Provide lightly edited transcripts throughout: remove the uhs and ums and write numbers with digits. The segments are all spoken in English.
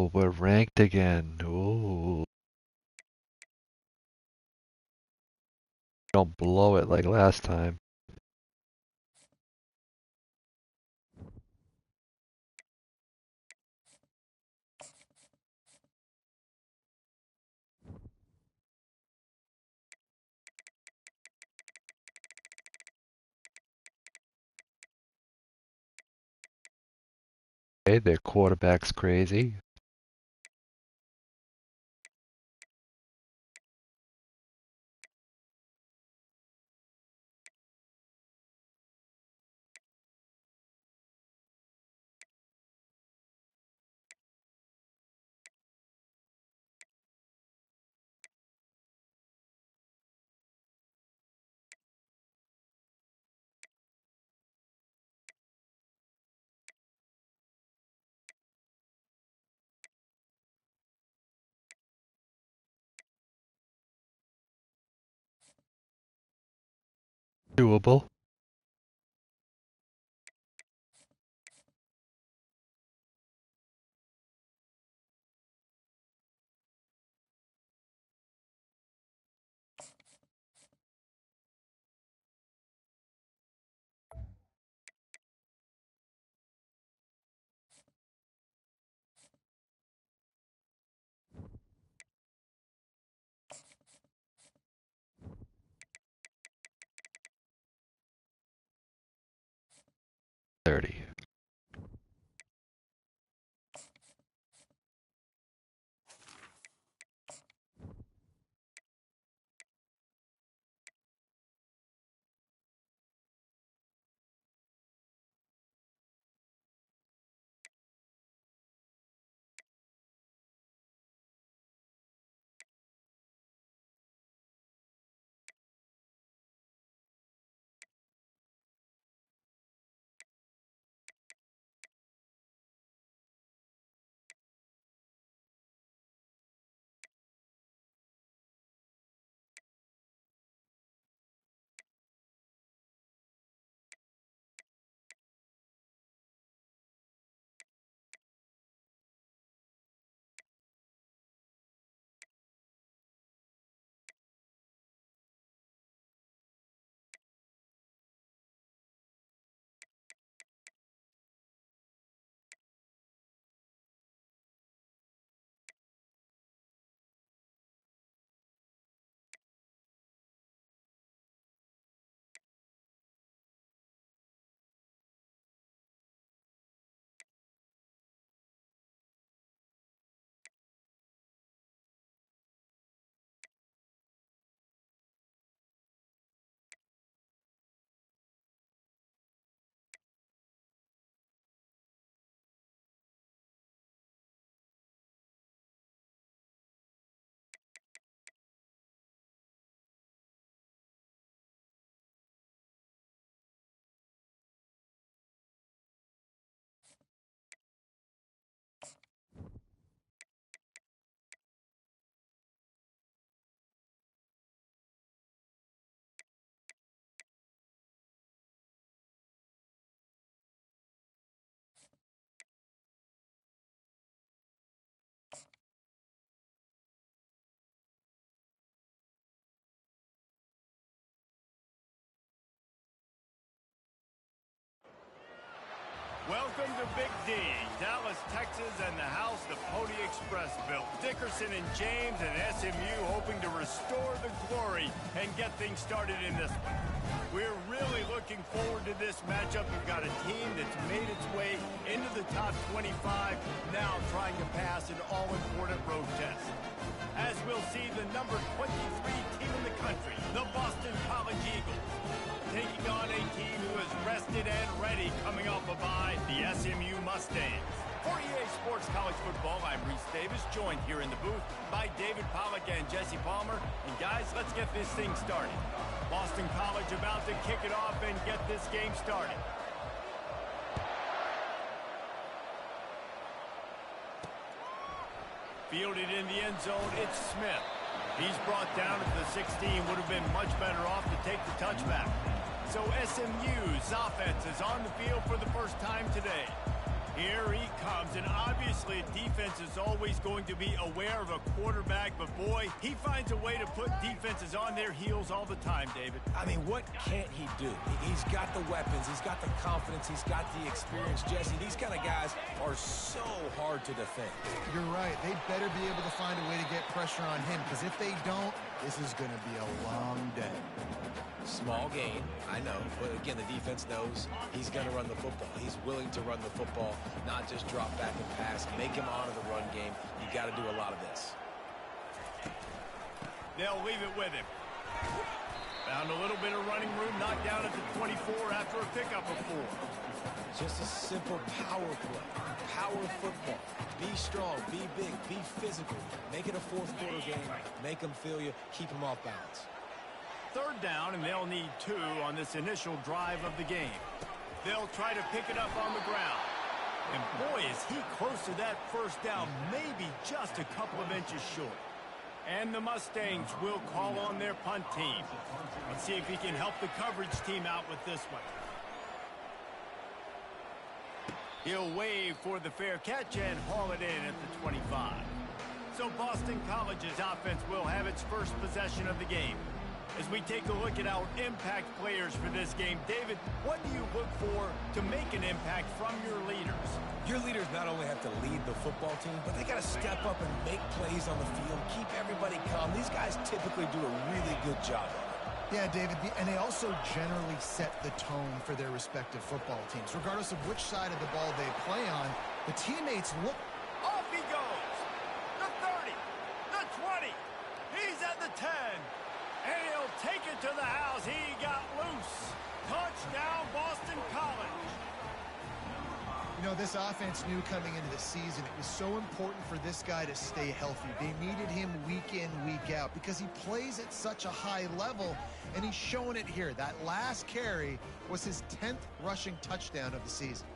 Oh, we're ranked again. Ooh. Don't blow it like last time. Hey, their quarterback's crazy. Doable. $30. Welcome to Big D, Dallas, Texas, and the house the Pony Express built. Dickerson and James and SMU hoping to restore the glory and get things started in this one. We're really looking forward to this matchup. We've got a team that's made its way into the top 25, now trying to pass an all-important road test. As we'll see, the number 23 team in the country, the Boston College Eagles, taking on a team who is rested and ready coming off a bye, the SMU Mustangs. For EA Sports College Football, I'm Reese Davis, joined here in the booth by David Pollack and Jesse Palmer. And guys, let's get this thing started. Boston College about to kick it off and get this game started. Fielded in the end zone, it's Smith. He's brought down at the 16, would have been much better off to take the touchback. So SMU's offense is on the field for the first time today. Here he comes, and obviously a defense is always going to be aware of a quarterback, but boy, he finds a way to put defenses on their heels all the time, David. I mean, what can't he do? He's got the weapons, he's got the confidence, he's got the experience. Jesse, these kind of guys are so hard to defend. You're right. They better be able to find a way to get pressure on him, because if they don't, this is going to be a long day. Small gain, I know, but again, the defense knows he's going to run the football. He's willing to run the football, not just drop back and pass, make him honor the run game. You got to do a lot of this. They'll leave it with him. Found a little bit of running room, knocked down at the 24 after a pickup of 4. Just a simple power play, power football. Be strong, be big, be physical. Make it a fourth quarter game. Make them feel you, keep them off balance. 3rd down, and they'll need 2 on this initial drive of the game. They'll try to pick it up on the ground. And boy, is he close to that 1st down, maybe just a couple of inches short. And the Mustangs will call on their punt team. Let's see if he can help the coverage team out with this one. He'll wave for the fair catch and haul it in at the 25. So Boston College's offense will have its first possession of the game. As we take a look at our impact players for this game, David, what do you look for to make an impact from your leaders? Your leaders not only have to lead the football team, but they got to step up and make plays on the field, keep everybody calm. These guys typically do a really good job of it. Yeah, David, and they also generally set the tone for their respective football teams. Regardless of which side of the ball they play on, the teammates look... Off he goes! The 30, the 20, he's at the 10. And he'll take it to the house. He got loose. Touchdown, Boston College. You know, this offense knew coming into the season it was so important for this guy to stay healthy. They needed him week in, week out, because he plays at such a high level, and he's showing it here. That last carry was his 10th rushing touchdown of the season.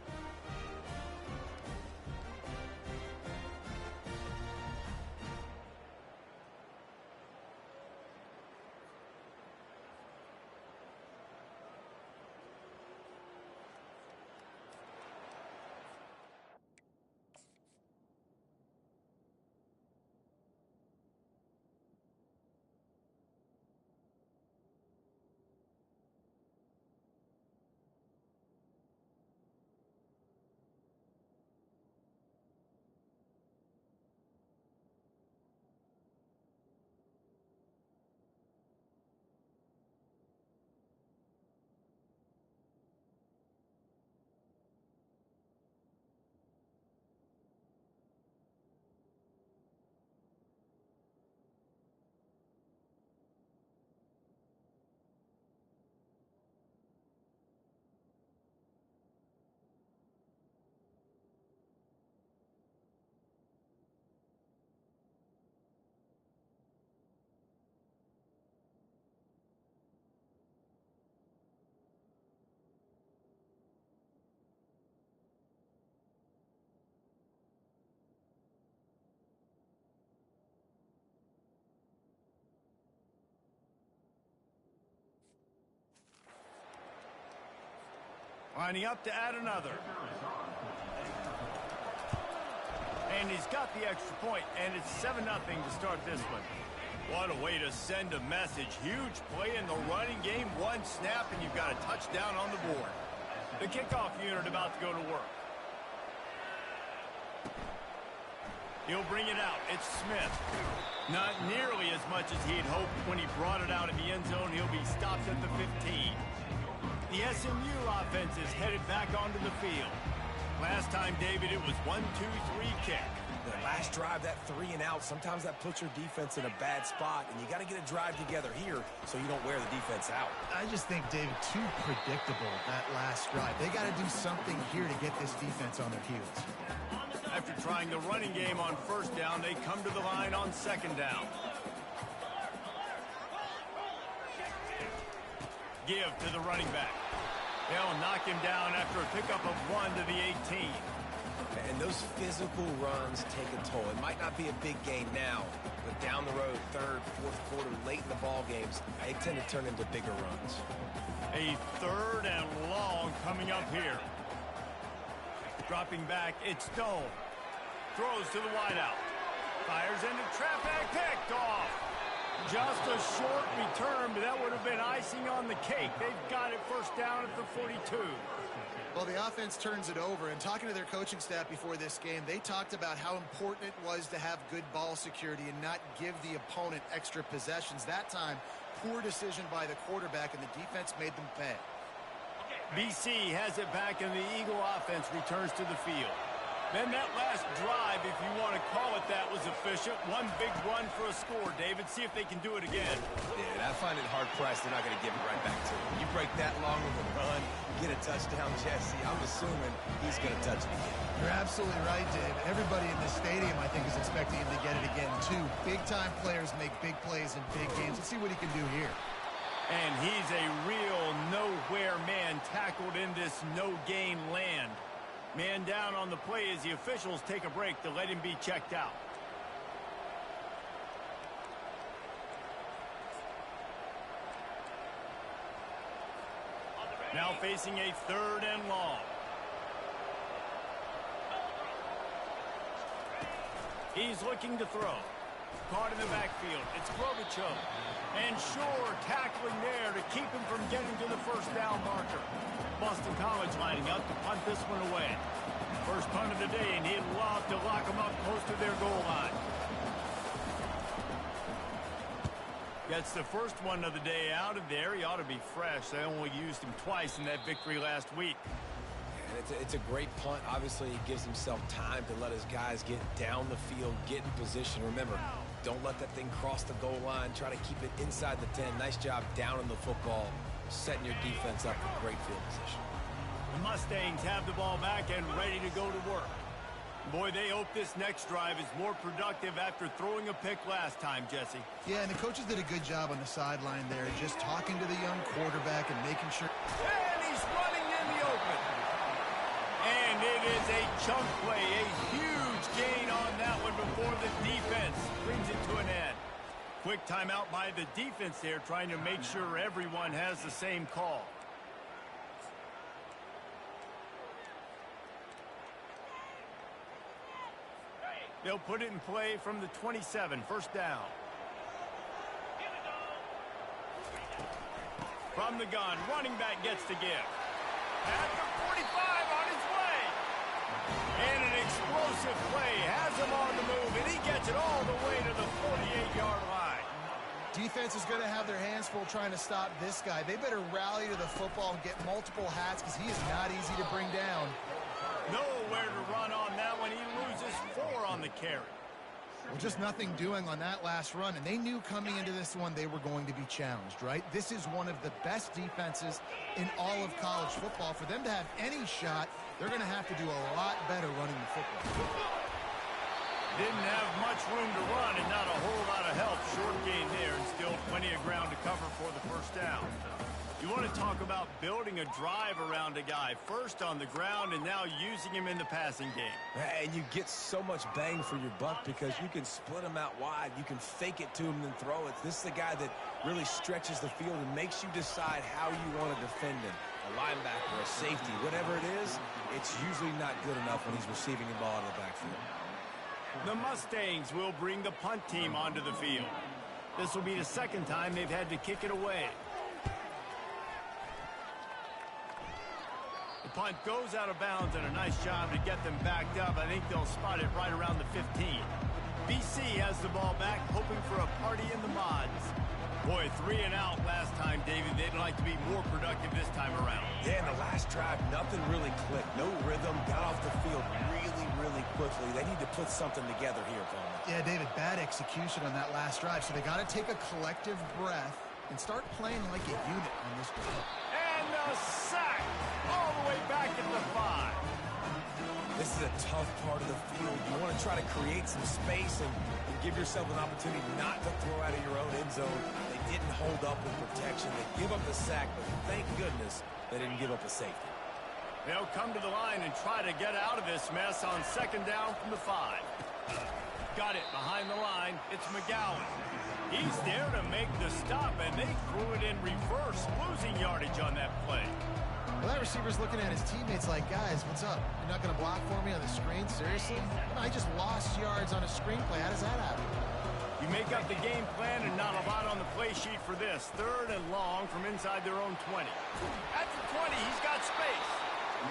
Lining up to add another. And he's got the extra point, and it's 7-0 to start this one. What a way to send a message. Huge play in the running game. One snap, and you've got a touchdown on the board. The kickoff unit about to go to work. He'll bring it out. It's Smith. Not nearly as much as he'd hoped when he brought it out in the end zone. He'll be stopped at the 15. The SMU offense is headed back onto the field. Last time, David, it was 1-2-3 kick. The last drive, that 3 and out, sometimes that puts your defense in a bad spot, and you got to get a drive together here so you don't wear the defense out. I just think, David, too predictable, that last drive. They got to do something here to get this defense on their heels. After trying the running game on 1st down, they come to the line on 2nd down. Give to the running back. They'll knock him down after a pickup of 1 to the 18. And those physical runs take a toll. It might not be a big gain now, but down the road, 3rd, 4th quarter, late in the ball games, they tend to turn into bigger runs. A 3rd and long coming up here. Dropping back, it's Stone. Throws to the wideout. Fires into traffic, picked off. Just a short return, but that would have been icing on the cake. They've got it first down at the 42. Well, the offense turns it over, and talking to their coaching staff before this game, they talked about how important it was to have good ball security and not give the opponent extra possessions. That time, poor decision by the quarterback, and the defense made them pay. BC has it back, and the Eagle offense returns to the field. Then that last drive, if you want to call it that, was efficient. One big run for a score. David, see if they can do it again. Yeah, I find it hard-pressed. They're not going to give it right back to him. You break that long of a run, get a touchdown, Jesse, I'm assuming he's going to touch it again. You're absolutely right, Dave. Everybody in the stadium, I think, is expecting him to get it again, too. Big-time players make big plays in big games. Let's see what he can do here. And he's a real nowhere man tackled in this no-gain land. Man down on the play as the officials take a break to let him be checked out. Now facing a 3rd and long. He's looking to throw. Caught in the backfield. It's Gorbachev. And Shore tackling there to keep him from getting to the first down marker. Boston College lining up to punt this one away. First punt of the day, and he'd love to lock them up close to their goal line. Gets the first one of the day out of there. He ought to be fresh. They only used him twice in that victory last week. And it's a great punt. Obviously, he gives himself time to let his guys get down the field, get in position. Remember, don't let that thing cross the goal line. Try to keep it inside the 10. Nice job down in the football, setting your defense up for great field position. The Mustangs have the ball back and ready to go to work. Boy, they hope this next drive is more productive after throwing a pick last time, Jesse. Yeah, and the coaches did a good job on the sideline there, just talking to the young quarterback and making sure. And he's running in the open. And it is a chunk play, a huge gain on that one before the defense brings it to an end. Quick timeout by the defense there, trying to make sure everyone has the same call. They'll put it in play from the 27, first down. From the gun, running back gets the give. At the 45 on his way. And an explosive play has him on the move, and he gets it all the way to the 48-yard line. Defense is going to have their hands full trying to stop this guy. They better rally to the football and get multiple hats because he is not easy to bring down. Nowhere to run on that one. He loses 4 on the carry. Well, just nothing doing on that last run, and they knew coming into this one they were going to be challenged, right? This is one of the best defenses in all of college football. For them to have any shot, they're going to have to do a lot better running the football. Didn't have much room to run and not a whole lot of help. Short gain there and still plenty of ground to cover for the first down. You want to talk about building a drive around a guy. First on the ground and now using him in the passing game. And you get so much bang for your buck because you can split him out wide. You can fake it to him and throw it. This is a guy that really stretches the field and makes you decide how you want to defend him. A linebacker, a safety, whatever it is, it's usually not good enough when he's receiving the ball out of the backfield. The Mustangs will bring the punt team onto the field. This will be the second time they've had to kick it away. The punt goes out of bounds, and a nice job to get them backed up. I think they'll spot it right around the 15. BC has the ball back, hoping for a party in the mods. Boy, 3 and out last time, David. They'd like to be more productive this time around. Yeah, in the last drive, nothing really clicked. No rhythm, got off the field really quickly. They need to put something together here, Coleman. Yeah, David, bad execution on that last drive, so they got to take a collective breath and start playing like a unit on this drive. And a sack all the way back at the 5. This is a tough part of the field. You want to try to create some space and give yourself an opportunity not to throw out of your own end zone. They didn't hold up in protection. They give up the sack, but thank goodness they didn't give up a safety. They'll come to the line and try to get out of this mess on second down from the 5. Got it behind the line. It's McGowan. He's there to make the stop, and they threw it in reverse, losing yardage on that play. Well, that receiver's looking at his teammates like, guys, what's up? You're not going to block for me on the screen? Seriously? No, I just lost yards on a screenplay. How does that happen? You make up the game plan and not a lot on the play sheet for this. 3rd and long from inside their own 20. At the 20, he's got space.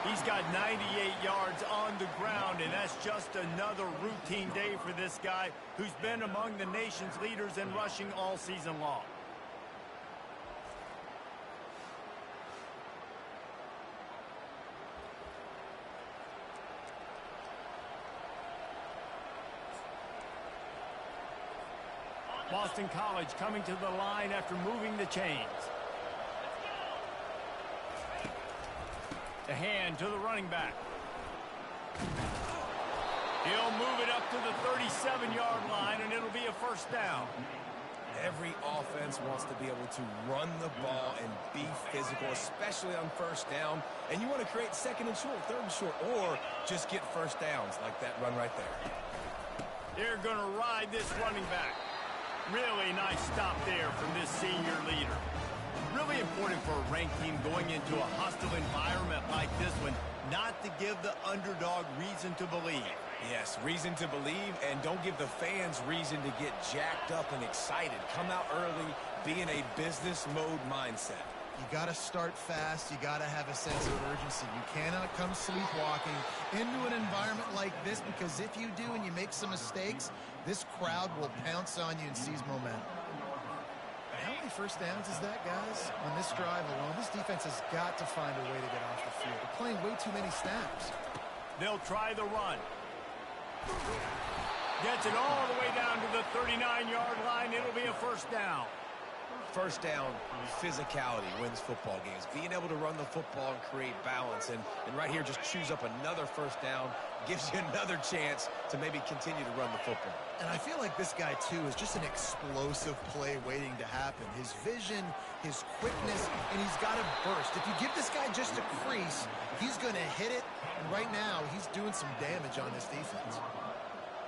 He's got 98 yards on the ground, and that's just another routine day for this guy who's been among the nation's leaders in rushing all season long. Boston College coming to the line after moving the chains. The hand to the running back. He'll move it up to the 37-yard line, and it'll be a first down. Every offense wants to be able to run the ball and be physical, especially on first down. And you want to create 2nd and short, 3rd and short, or just get first downs like that run right there. They're going to ride this running back. Really nice stop there from this senior leader. Really important for a ranked team going into a hostile environment like this one, not to give the underdog reason to believe. Yes, reason to believe, and don't give the fans reason to get jacked up and excited. Come out early, be in a business mode mindset. You got to start fast. You got to have a sense of urgency. You cannot come sleepwalking into an environment like this, because if you do and you make some mistakes, this crowd will pounce on you and seize momentum. How many first downs is that, guys? On this drive alone, this defense has got to find a way to get off the field. They're playing way too many snaps. They'll try the run. Gets it all the way down to the 39-yard line. It'll be a first down. First down, physicality wins football games. Being able to run the football and create balance. And right here, just choose up another first down. Gives you another chance to maybe continue to run the football. And I feel like this guy, too, is just an explosive play waiting to happen. His vision, his quickness, and he's got to burst. If you give this guy just a crease, he's going to hit it. And right now, he's doing some damage on this defense.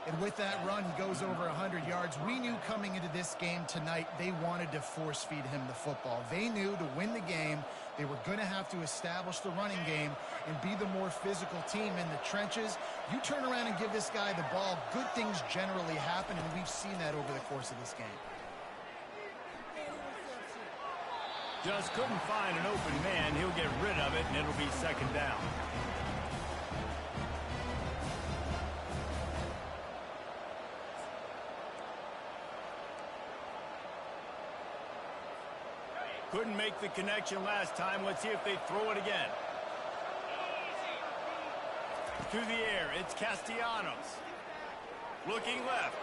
And with that run, he goes over 100 yards. We knew coming into this game tonight, they wanted to force feed him the football. They knew to win the game, they were going to have to establish the running game and be the more physical team in the trenches. You turn around and give this guy the ball, good things generally happen, and we've seen that over the course of this game. Just couldn't find an open man. He'll get rid of it, and it'll be second down. Couldn't make the connection last time. Let's see if they throw it again. To the air, it's Castellanos. Looking left.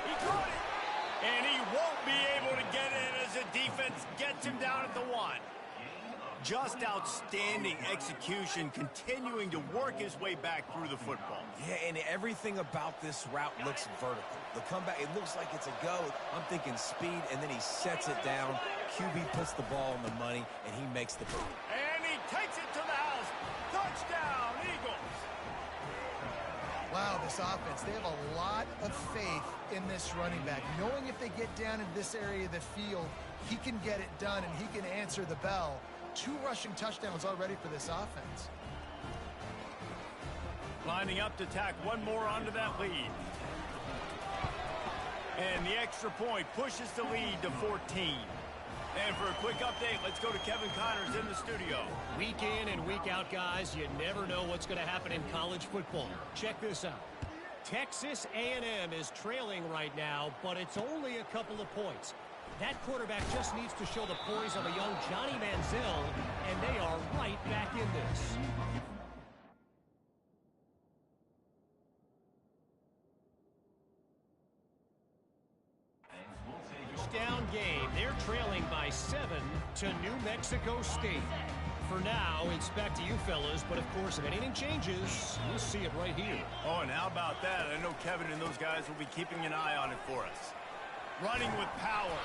He caught it. And he won't be able to get it as the defense gets him down at the 1. Just outstanding execution, continuing to work his way back through the football. Yeah, and everything about this route looks vertical. The comeback, it looks like it's a go. I'm thinking speed, and then he sets it down. QB puts the ball on the money, and he makes the play. And he takes it to the house. Touchdown, Eagles. Wow, this offense, they have a lot of faith in this running back. Knowing if they get down in this area of the field, he can get it done, and he can answer the bell. 2 rushing touchdowns already for this offense. Lining up to tack one more onto that lead. And the extra point pushes the lead to 14. And for a quick update, let's go to Kevin Connors in the studio. Week in and week out, guys, you never know what's going to happen in college football. Check this out. Texas A&M is trailing right now, but it's only a couple of points. That quarterback just needs to show the poise of a young Johnny Manziel, and they are right back in this. Down game. They're trailing by 7 to New Mexico State. For now, it's back to you fellas, but of course, if anything changes, you'll see it right here. Oh, and how about that? I know Kevin and those guys will be keeping an eye on it for us. Running with power.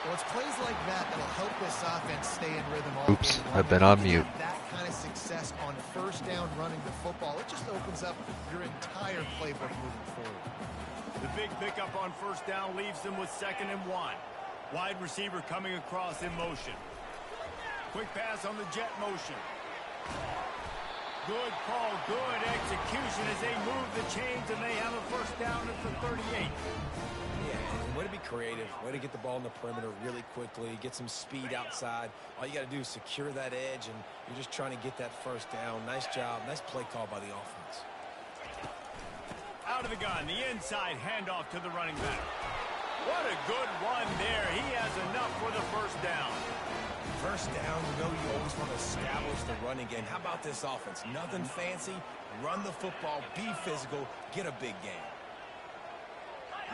Well, it's plays like that that'll help this offense stay in rhythm all Oops, game long. I've been on mute. That kind of success on first down running the football, it just opens up your entire playbook moving forward. The big pickup on first down leaves them with 2nd and 1. Wide receiver coming across in motion. Quick pass on the jet motion. Good call, good execution as they move the chains, and they have a first down at the 38. Yeah, way to be creative. Way to get the ball in the perimeter really quickly, get some speed outside. All you got to do is secure that edge, and you're just trying to get that first down. Nice job. Nice play call by the offense. Out of the gun, the inside handoff to the running back. What a good run there. He has enough for the first down. First down, you know you always want to establish the running game. How about this offense? Nothing fancy. Run the football, be physical, get a big game.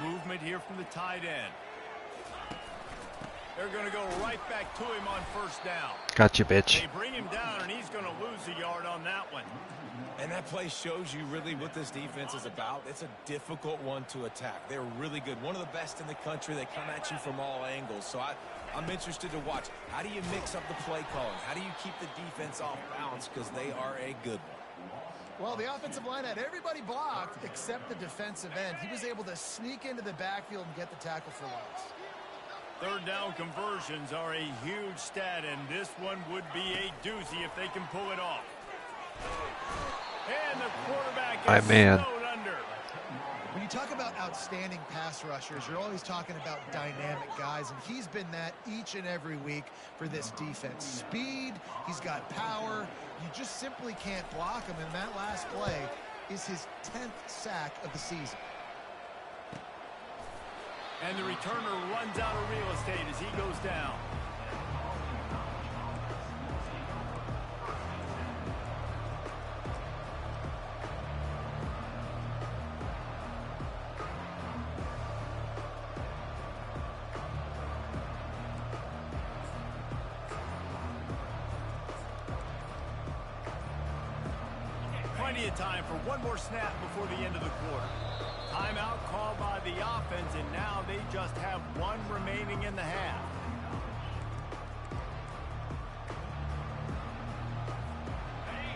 Movement here from the tight end. They're going to go right back to him on first down. Gotcha, bitch. They bring him down, and he's going to lose a yard on that one. And that play shows you really what this defense is about. It's a difficult one to attack. They're really good. One of the best in the country. They come at you from all angles. So I'm interested to watch. How do you mix up the play calling? How do you keep the defense off balance? Because they are a good one. Well, the offensive line had everybody blocked except the defensive end. He was able to sneak into the backfield and get the tackle for loss. Third down conversions are a huge stat, and this one would be a doozy if they can pull it off. And the quarterback is snowed under. When you talk about outstanding pass rushers, you're always talking about dynamic guys, and he's been that each and every week for this defense. Speed, he's got power. You just simply can't block him, and that last play is his 10th sack of the season. And the returner runs out of real estate as he goes down. Plenty of time for one more snap before the end of the quarter. Timeout called by the offense, and now they just have one remaining in the half.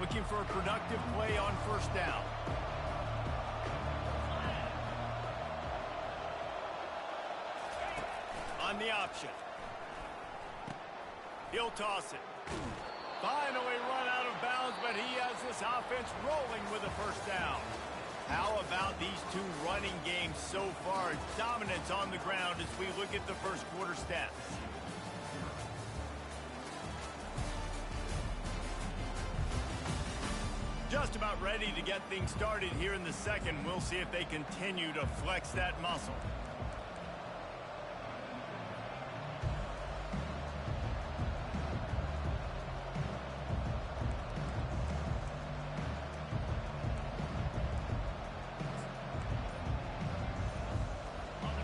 Looking for a productive play on first down. On the option. He'll toss it. Finally run out of bounds, but he has this offense rolling with a first down. How about these two running games so far? Dominance on the ground as we look at the first quarter stats. Just about ready to get things started here in the second. We'll see if they continue to flex that muscle.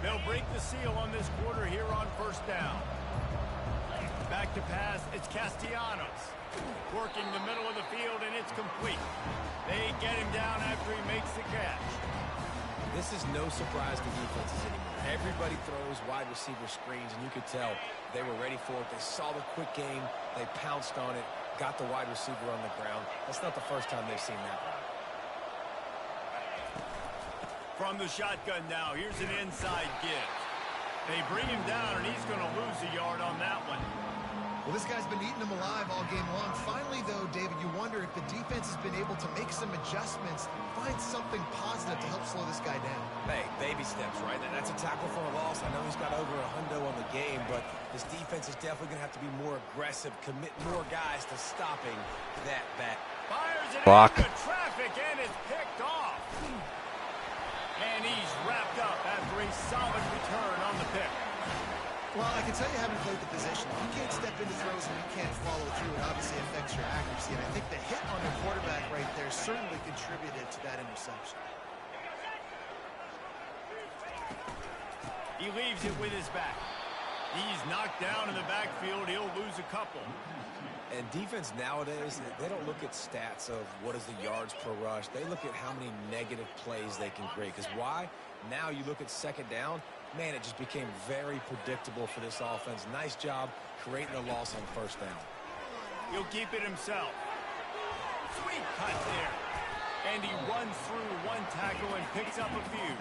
They'll break the seal on this quarter here on first down. Back to pass, it's Castellanos. Working the middle of the field, and it's complete. They get him down after he makes the catch. This is no surprise to defenses anymore. Everybody throws wide receiver screens, and you could tell they were ready for it. They saw the quick game. They pounced on it, got the wide receiver on the ground. That's not the first time they've seen that. From the shotgun now, here's an inside give. They bring him down, and he's going to lose a yard on that one. Well, this guy's been eating them alive all game long. Finally, though, David, you wonder if the defense has been able to make some adjustments, find something positive to help slow this guy down. Hey, baby steps, right? That's a tackle for a loss. I know he's got over $100 on the game, but this defense is definitely going to have to be more aggressive, commit more guys to stopping that back. Fires it Block. into traffic, and it's picked off. And he's wrapped up after a solid return on the pick. Well, I can tell you haven't played the position. If you can't step into throws and you can't follow through, it obviously affects your accuracy. And I think the hit on the quarterback right there certainly contributed to that interception. He leaves it with his back. He's knocked down in the backfield. He'll lose a couple. And defense nowadays, they don't look at stats of what is the yards per rush. They look at how many negative plays they can create. Because why? Now you look at second down, man, it just became very predictable for this offense. Nice job creating a loss on first down. He'll keep it himself. Sweet cut there. And he runs through one tackle and picks up a few.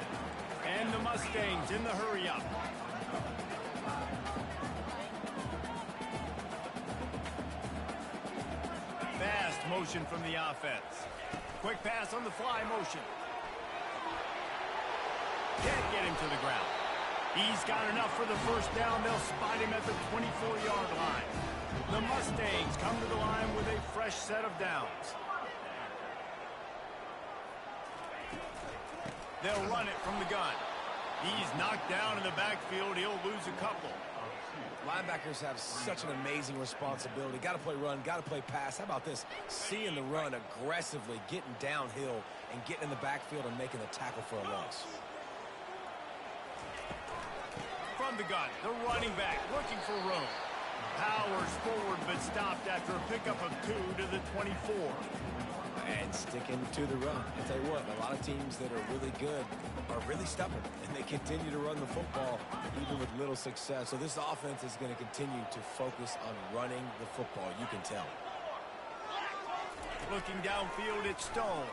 And the Mustangs in the hurry up. motion from the offense. Quick pass on the fly motion. Can't get him to the ground. He's got enough for the first down. They'll spot him at the 24-yard line. The Mustangs come to the line with a fresh set of downs. They'll run it from the gun. He's knocked down in the backfield. He'll lose a couple. Linebackers have such an amazing responsibility. Got to play run, got to play pass. How about this? Seeing the run aggressively, getting downhill, and getting in the backfield and making the tackle for a loss. From the gun, the running back looking for room. Powers forward but stopped after a pickup of 2 to the 24. And sticking to the run. I tell you what, a lot of teams that are really good are really stubborn, and they continue to run the football even with little success. So this offense is going to continue to focus on running the football. You can tell. Looking downfield, it's Stone.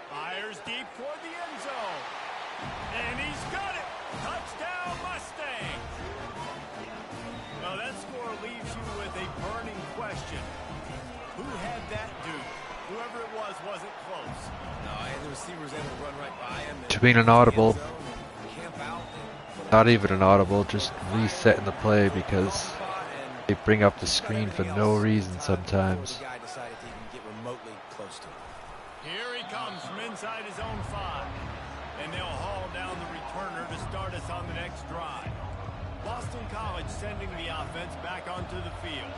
Fires deep toward the end zone. And he's got it. Touchdown, Mustangs. Well, that score leaves you with a burning question. Who had that dude? Whoever it was wasn't close. No, and the receiver was able to run right by him. To being an audible. Camp out. Not even an audible, just resetting the play because they bring up the screen for no reason sometimes. The guy decided to even get remotely close to him. Here he comes from inside his own 5. And they'll haul down the returner to start us on the next drive. Boston College sending the offense back onto the field.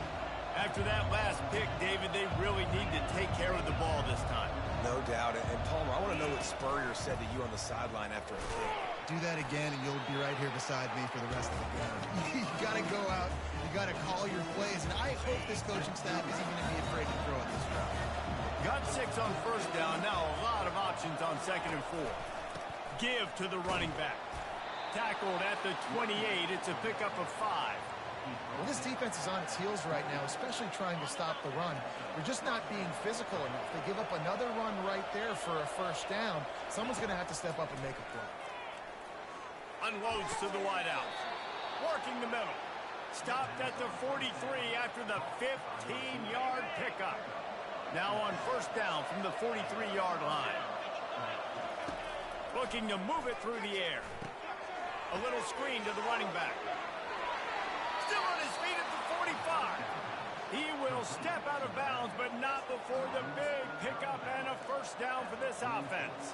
After that last pick, David, they really need to take care of the ball this time. No doubt. And Palmer, I want to know what Spurrier said to you on the sideline after a kick. Do that again, and you'll be right here beside me for the rest of the game. You got to go out. You got to call your plays. And I hope this coaching staff isn't going to be afraid to throw it this route. Got 6 on first down. Now a lot of options on 2nd and 4. Give to the running back. Tackled at the 28. It's a pickup of 5. Well, this defense is on its heels right now, especially trying to stop the run. They're just not being physical enough. They give up another run right there for a first down. Someone's going to have to step up and make a play. Unloads to the wideout. Working the middle. Stopped at the 43 after the 15-yard pickup. Now on first down from the 43-yard line. Looking to move it through the air. A little screen to the running back. Still on his feet at the 45. He will step out of bounds, but not before the big pickup and a first down for this offense.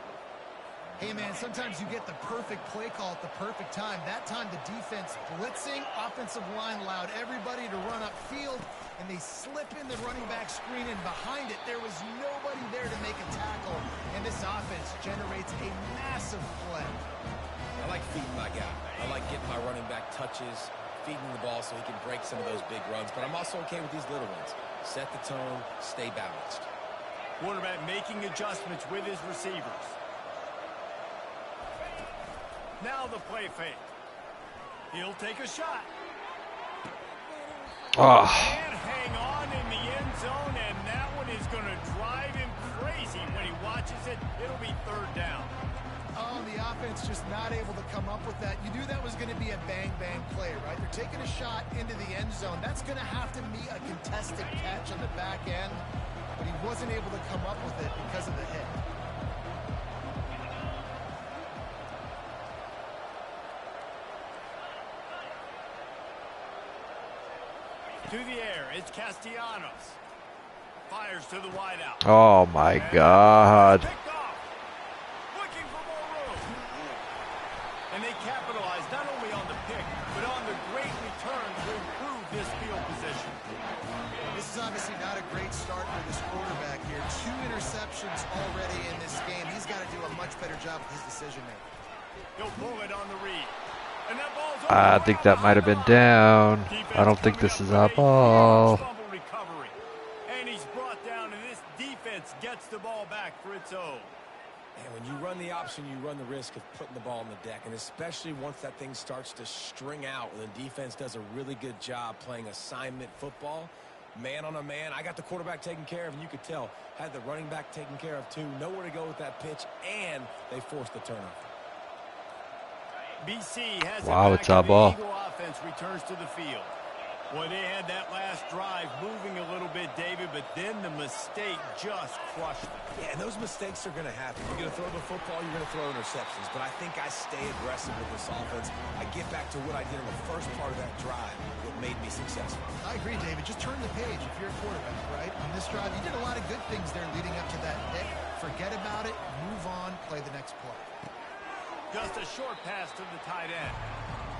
Hey, man, sometimes you get the perfect play call at the perfect time. That time the defense blitzing, offensive line allowed everybody to run upfield, and they slip in the running back screen, and behind it there was nobody there to make a tackle, and this offense generates a massive play. I like feeding my guy. I like getting my running back touches, feeding the ball so he can break some of those big runs, but I'm also okay with these little ones. Set the tone, stay balanced. Quarterback making adjustments with his receivers. Now the play fake. He'll take a shot. Oh. And hang on in the end zone, and that one is going to drive him crazy when he watches it. It'll be 3rd down. Oh, the offense just not able to come up with that. You knew that was going to be a bang-bang play, right? They're taking a shot into the end zone. That's going to have to be a contested catch on the back end, but he wasn't able to come up with it because of the hit. To the air, it's Castellanos. Fires to the wideout. Oh my God. Picked off. Looking for more room. And they capitalize not only on the pick, but on the great return to improve this field position. This is obviously not a great start for this quarterback here. 2 interceptions already in this game. He's got to do a much better job with his decision-making. He'll pull it on the read. And that ball's I think that might have been down. I don't think this is our ball. Recovery. And he's brought down, and this defense gets the ball back for its own. And when you run the option, you run the risk of putting the ball on the deck, and especially once that thing starts to string out, when the defense does a really good job playing assignment football, man on a man. I got the quarterback taken care of, and you could tell, had the running back taken care of too. Nowhere to go with that pitch, and they forced the turnover. BC has wow, it's our ball. Eagle offense returns to the field. Well, they had that last drive moving a little bit, David, but then the mistake just crushed them. Yeah, and those mistakes are going to happen. You're going to throw the football, you're going to throw interceptions. But I think I stay aggressive with this offense. I get back to what I did in the first part of that drive, what made me successful. I agree, David. Just turn the page if you're a quarterback, right? On this drive, you did a lot of good things there leading up to that pick. Forget about it, move on, play the next play. Just a short pass to the tight end.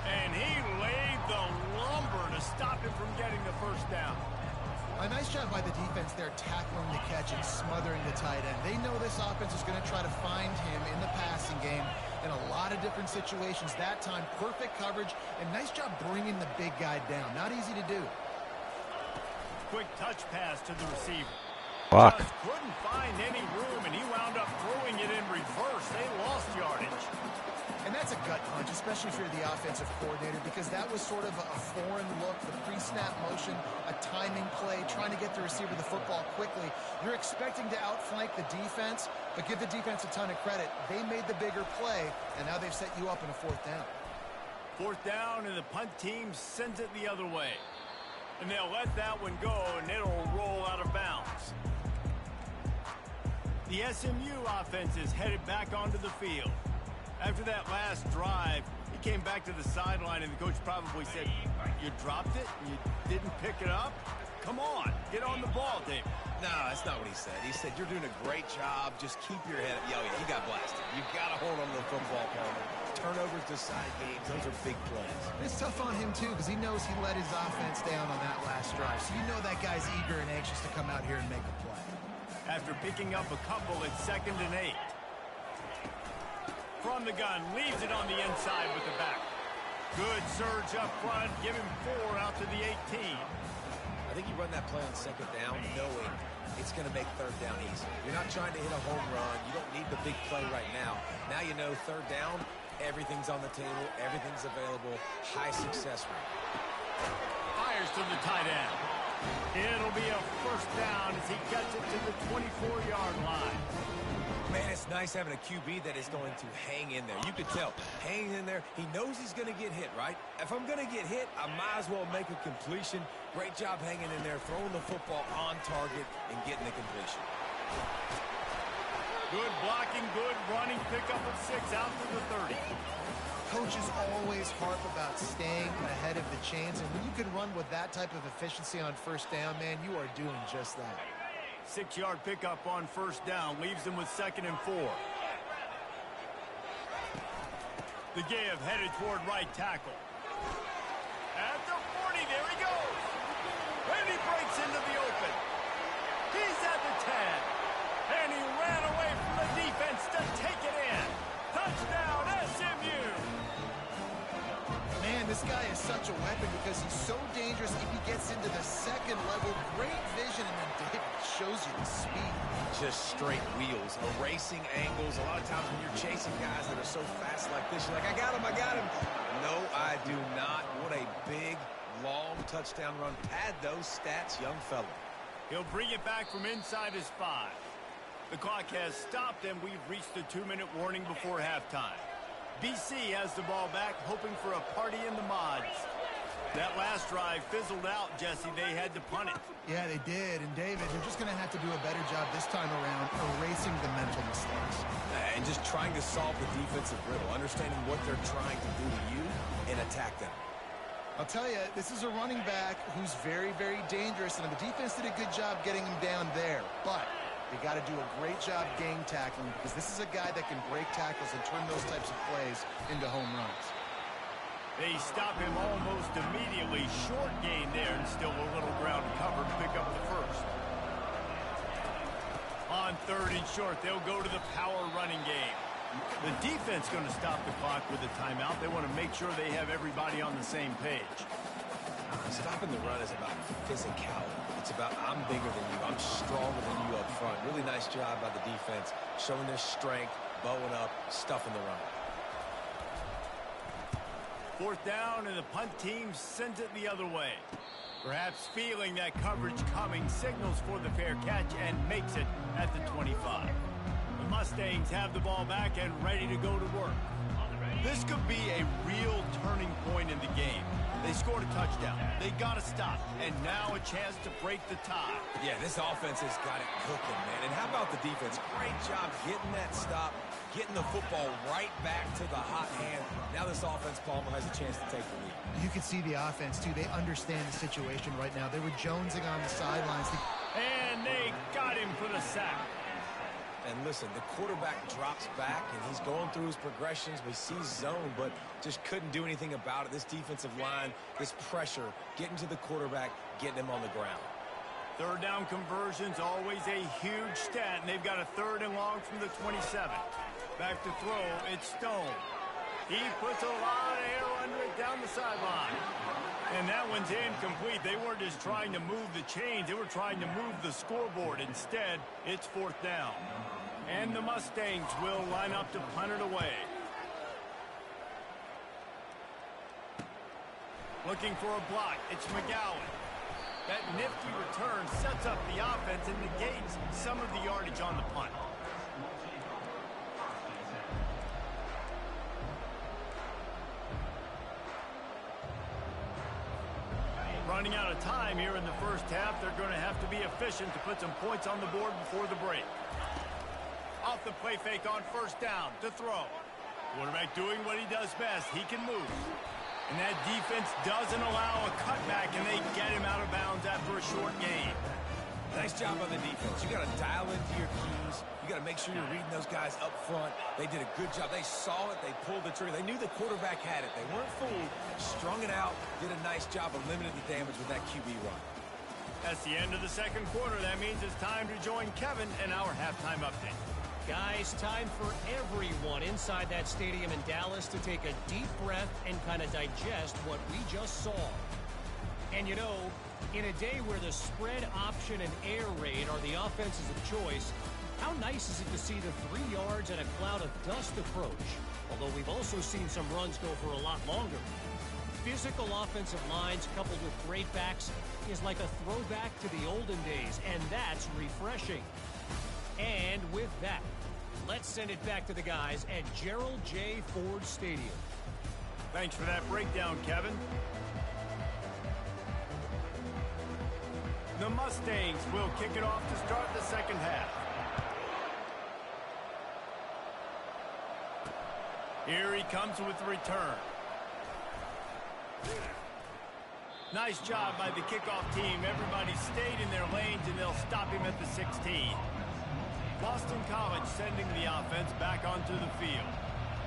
And he laid the lumber to stop him from getting the first down. A nice job by the defense there tackling the catch and smothering the tight end. They know this offense is going to try to find him in the passing game in a lot of different situations. That time, perfect coverage, and nice job bringing the big guy down. Not easy to do. Quick touch pass to the receiver. Fuck. Just couldn't find any room, and he wound up throwing it in reverse. They lost yardage. And that's a gut punch, especially if you're the offensive coordinator, because that was sort of a foreign look, the pre-snap motion, a timing play, trying to get the receiver the football quickly. You're expecting to outflank the defense, but give the defense a ton of credit. They made the bigger play, and now they've set you up in a fourth down. Fourth down, and the punt team sends it the other way. And they'll let that one go, and it'll roll out of bounds. The SMU offense is headed back onto the field. After that last drive, he came back to the sideline, and the coach probably said, you dropped it? You didn't pick it up? Come on, get on the ball, David. No, that's not what he said. He said, you're doing a great job. Just keep your head up. Yo, yeah, he got blasted. You've got to hold on to the football, Palmer. Turnovers decide games. Those are big plays. It's tough on him, too, because he knows he let his offense down on that last drive. So you know that guy's eager and anxious to come out here and make a play. After picking up a couple, it's 2nd and 8. From the gun, leaves it on the inside with the back. Good surge up front, give him 4 out to the 18. I think you run that play on 2nd down knowing it's going to make 3rd down easy. You're not trying to hit a home run. You don't need the big play right now. Now you know 3rd down, everything's on the table, everything's available, high success rate. Fires to the tight end. It'll be a first down as he gets it to the 24-yard line. Man, it's nice having a QB that is going to hang in there. You could tell, hanging in there, he knows he's going to get hit, right? If I'm going to get hit, I might as well make a completion. Great job hanging in there, throwing the football on target and getting the completion. Good blocking, good running, pick up of 6 out to the 30. Coaches always harp about staying ahead of the chains, and when you can run with that type of efficiency on first down, man, you are doing just that. 6-yard pickup on first down, leaves them with 2nd and 4. The give headed toward right tackle. At the 40, there he goes. And he breaks into the open. He's at the 10. And he ran away from the defense to take it in. Touchdown, SMU. Man, this guy is such a weapon because he's so dangerous if he gets into the second level. Great vision, and then David shows you the speed. Just straight wheels, erasing angles. A lot of times when you're chasing guys that are so fast like this, you're like, I got him. No, I do not. What a big, long touchdown run. Pad those stats, young fella. He'll bring it back from inside his 5. The clock has stopped, and we've reached the 2-minute warning before halftime. BC has the ball back, hoping for a party in the mods. That last drive fizzled out, Jesse. They had to punt it. Yeah, they did. And, David, you're just going to have to do a better job this time around erasing the mental mistakes. And just trying to solve the defensive riddle, understanding what they're trying to do to you and attack them. I'll tell you, this is a running back who's very, very dangerous, and the defense did a good job getting him down there. But they got to do a great job game tackling because this is a guy that can break tackles and turn those types of plays into home runs. They stop him almost immediately. Short gain there and still a little ground cover to pick up the first. On 3rd and short, they'll go to the power running game. The defense going to stop the clock with a timeout. They want to make sure they have everybody on the same page. Stopping the run is about physicality. It's about I'm bigger than you. I'm stronger than you up front. Really nice job by the defense, showing their strength, bowing up, stuffing the run. 4th down, and the punt team sends it the other way. Perhaps feeling that coverage coming, signals for the fair catch and makes it at the 25. The Mustangs have the ball back and ready to go to work. This could be a real turning point in the game. They scored a touchdown. They got to stop. And now a chance to break the tie. Yeah, this offense has got it cooking, man. And how about the defense? Great job getting that stop, getting the football right back to the hot hand. Now this offense, Palmer, has a chance to take the lead. You can see the offense, too. They understand the situation right now. They were jonesing on the sidelines. And they got him for the sack. And listen, the quarterback drops back, and he's going through his progressions. We see zone, but just couldn't do anything about it. This defensive line, this pressure, getting to the quarterback, getting him on the ground. Third down conversion's always a huge stat, and they've got a 3rd and long from the 27. Back to throw, it's Stone. He puts a lot of air under it down the sideline. And that one's incomplete. They weren't just trying to move the chains. They were trying to move the scoreboard. Instead, it's 4th down. And the Mustangs will line up to punt it away. Looking for a block. It's McGowan. That nifty return sets up the offense and negates some of the yardage on the punt. Running out of time here in the first half. They're going to have to be efficient to put some points on the board before the break. Off the play fake on 1st down to throw. Quarterback doing what he does best. He can move. And that defense doesn't allow a cutback, and they get him out of bounds after a short gain. Nice job on the defense. You got to dial into your keys. You got to make sure you're reading those guys up front. They did a good job. They saw it. They pulled the trigger. They knew the quarterback had it. They weren't fooled. Strung it out. Did a nice job of limiting the damage with that QB run. That's the end of the 2nd quarter. That means it's time to join Kevin in our halftime update. Guys, time for everyone inside that stadium in Dallas to take a deep breath and kind of digest what we just saw. And you know, in a day where the spread option and air raid are the offenses of choice, how nice is it to see the 3 yards and a cloud of dust approach? Although we've also seen some runs go for a lot longer. Physical offensive lines coupled with great backs is like a throwback to the olden days, and that's refreshing. And with that, let's send it back to the guys at Gerald J. Ford Stadium. Thanks for that breakdown, Kevin. The Mustangs will kick it off to start the 2nd half. Here he comes with the return. Nice job by the kickoff team. Everybody stayed in their lanes, and they'll stop him at the 16. Boston College sending the offense back onto the field.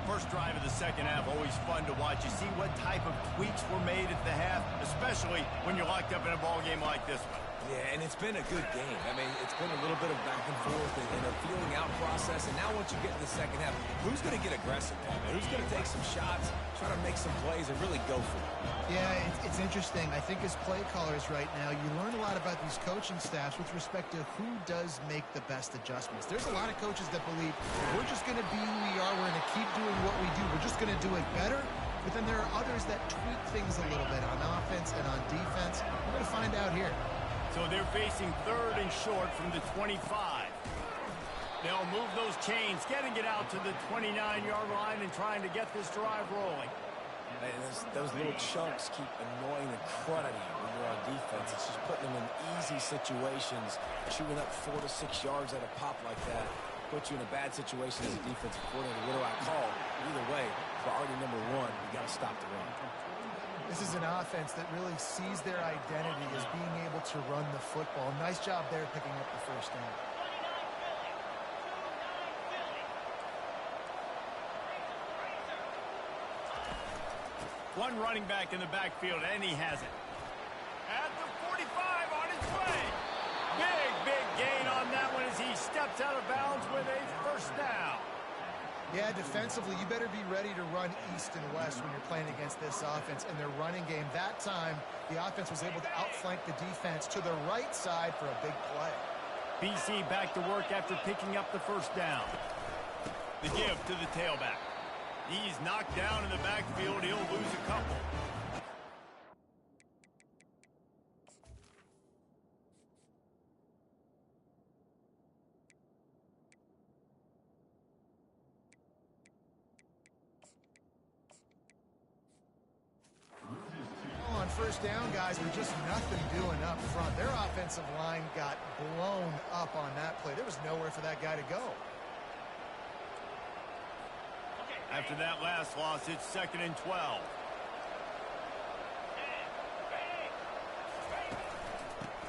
First drive of the 2nd half, always fun to watch. You see what type of tweaks were made at the half, especially when you're locked up in a ball game like this one. Yeah, and it's been a good game. I mean, it's been a little bit of back and forth and a feeling out process. And now once you get to the 2nd half, who's going to get aggressive, Paul? Who's going to take some shots, try to make some plays, and really go for it? Yeah, it's interesting. I think as play callers right now, you learn a lot about these coaching staffs with respect to who does make the best adjustments. There's a lot of coaches that believe we're just going to be who we are. We're going to keep doing what we do. We're just going to do it better. But then there are others that tweak things a little bit on offense and on defense. We're going to find out here. So they're facing 3rd and short from the 25. They'll move those chains, getting it out to the 29-yard line and trying to get this drive rolling. And those little chunks keep annoying the crud out of you when you're on defense. It's just putting them in easy situations, chewing up 4 to 6 yards at a pop like that. Put you in a bad situation as a defensive coordinator. What do I call? Either way, priority number 1, you got to stop the run. This is an offense that really sees their identity as being able to run the football. Nice job there picking up the 1st down. One running back in the backfield, and he has it. At the 45 on its way. Big gain on that one as he steps out of bounds with a 1st down. Yeah, defensively, you better be ready to run east and west when you're playing against this offense and their running game. That time, the offense was able to outflank the defense to the right side for a big play. BC back to work after picking up the 1st down. The give to the tailback. He's knocked down in the backfield. He'll lose a couple. first down, guys, with just nothing doing up front. Their offensive line got blown up on that play. There was nowhere for that guy to go. After that last loss, it's 2nd and 12.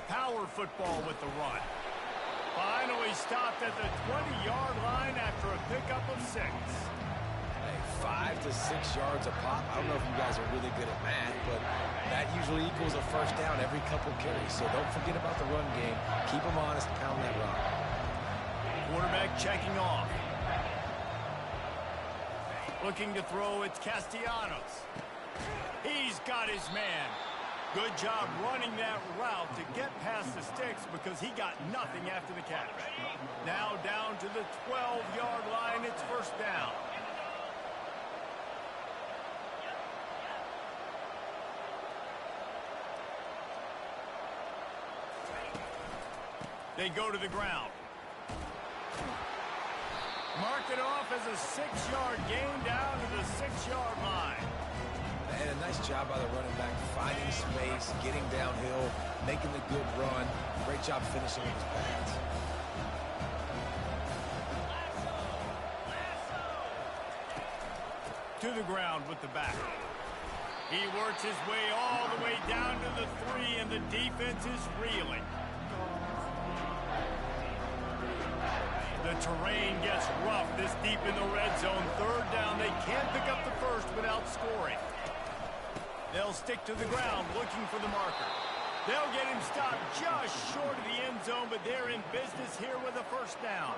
Power football with the run. Finally stopped at the 20-yard line after a pickup of 6. Hey, 5 to 6 yards a pop. I don't know if you guys are really good at math, but that usually equals a first down every couple carries. So don't forget about the run game. Keep them honest, pound that rock. Quarterback checking off. Looking to throw, it's Castellanos. He's got his man. Good job running that route to get past the sticks because he got nothing after the catch. Now down to the 12-yard line, it's first down. They go to the ground. Mark it off as a 6-yard gain down to the 6-yard line. And a nice job by the running back, finding space, getting downhill, making the good run. Great job finishing with his pads. To the ground with the back. He works his way all the way down to the 3, and the defense is reeling. The terrain gets rough this deep in the red zone. 3rd down, they can't pick up the first without scoring. They'll stick to the ground looking for the marker. They'll get him stopped just short of the end zone, but they're in business here with a first down.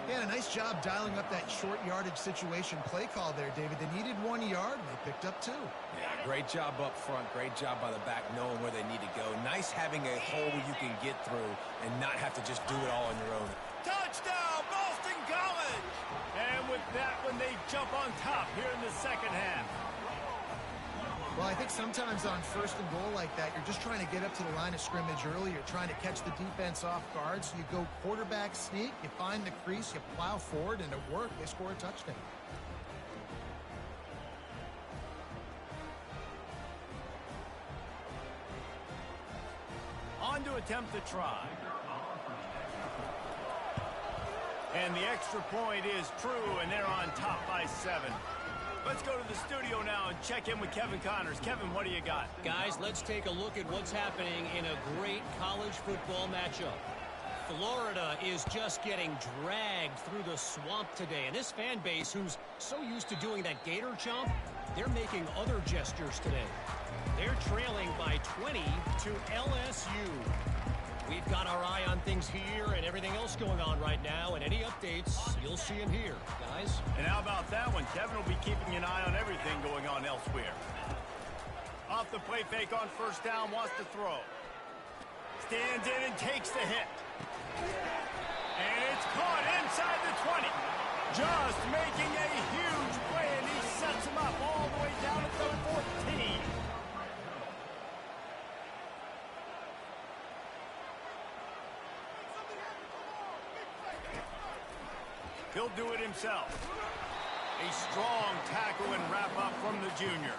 Yeah, a nice job dialing up that short yardage situation play call there, David. They needed 1 yard, and they picked up 2. Yeah, great job up front. Great job by the back knowing where they need to go. Nice having a hole you can get through and not have to just do it all on your own. Touchdown, Boston College! And with that one, they jump on top here in the second half. Well, I think sometimes on 1st and goal like that, you're just trying to get up to the line of scrimmage early. You're trying to catch the defense off guard. So you go quarterback sneak, you find the crease, you plow forward, and it worked. They score a touchdown. On to attempt the try. And the extra point is true, and they're on top by 7. Let's go to the studio now and check in with Kevin Connors. Kevin, what do you got? Guys, let's take a look at what's happening in a great college football matchup. Florida is just getting dragged through the swamp today. And this fan base, who's so used to doing that gator chomp, they're making other gestures today. They're trailing by 20 to LSU. We've got our eye on things here and everything else going on right now, and any updates, you'll see them here, guys. And how about that one? Kevin will be keeping an eye on everything going on elsewhere. Off the play fake on first down, wants to throw. Stands in and takes the hit. And it's caught inside the 20. Just making a huge play, and he sets him up all the way down at the 14. He'll do it himself. A strong tackle and wrap up from the junior.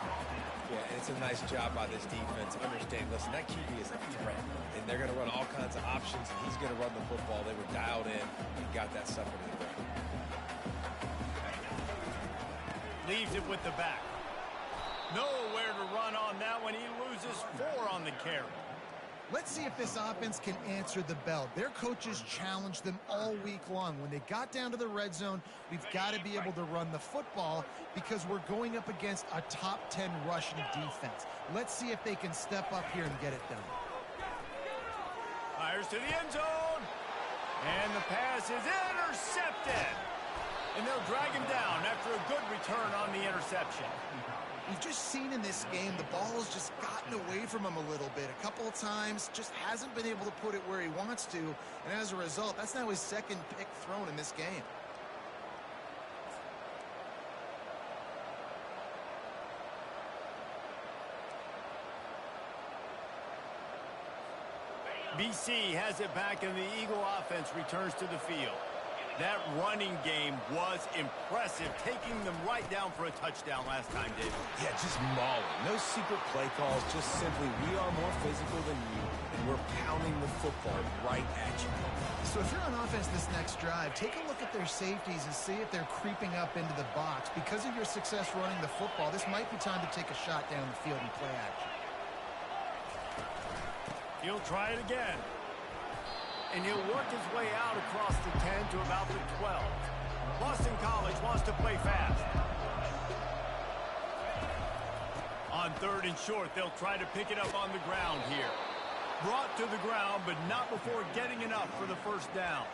Yeah, and it's a nice job by this defense. Understand, listen, that QB is a threat. And they're going to run all kinds of options, and he's going to run the football. They were dialed in and got that sucker to the ground. Leaves it with the back. Nowhere to run on that one. He loses 4 on the carry. Let's see if this offense can answer the bell. Their coaches challenged them all week long. When they got down to the red zone, we've got to be able to run the football because we're going up against a top 10 rushing defense. Let's see if they can step up here and get it done. Fires to the end zone. And the pass is intercepted. And they'll drag him down after a good return on the interception. We've just seen in this game the ball has just gotten away from him a little bit. A couple of times, just hasn't been able to put it where he wants to. And as a result, that's now his 2nd pick thrown in this game. BC has it back, and the Eagle offense returns to the field. That running game was impressive, taking them right down for a touchdown last time, David. Yeah, just mauling. No secret play calls, just simply we are more physical than you, and we're pounding the football right at you. So if you're on offense this next drive, take a look at their safeties and see if they're creeping up into the box. Because of your success running the football, this might be time to take a shot down the field and play action. He'll try it again. And he'll work his way out across the 10 to about the 12. Boston College wants to play fast. On 3rd and short, they'll try to pick it up on the ground here. Brought to the ground, but not before getting enough for the first down.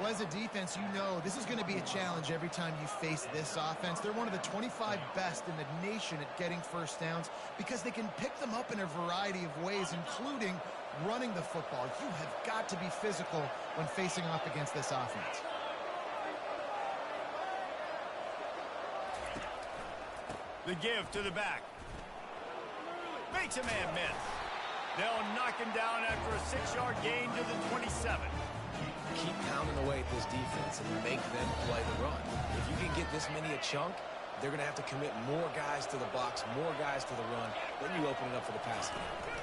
Well, as a defense, you know this is going to be a challenge every time you face this offense. They're one of the 25 best in the nation at getting first downs because they can pick them up in a variety of ways, including running the football. You have got to be physical when facing off against this offense. The give to the back. Makes a man miss. They'll knock him down after a 6-yard gain to the 27. Keep pounding away at this defense and make them play the run. If you can get this many a chunk, they're going to have to commit more guys to the box, more guys to the run. Then you open it up for the passing game.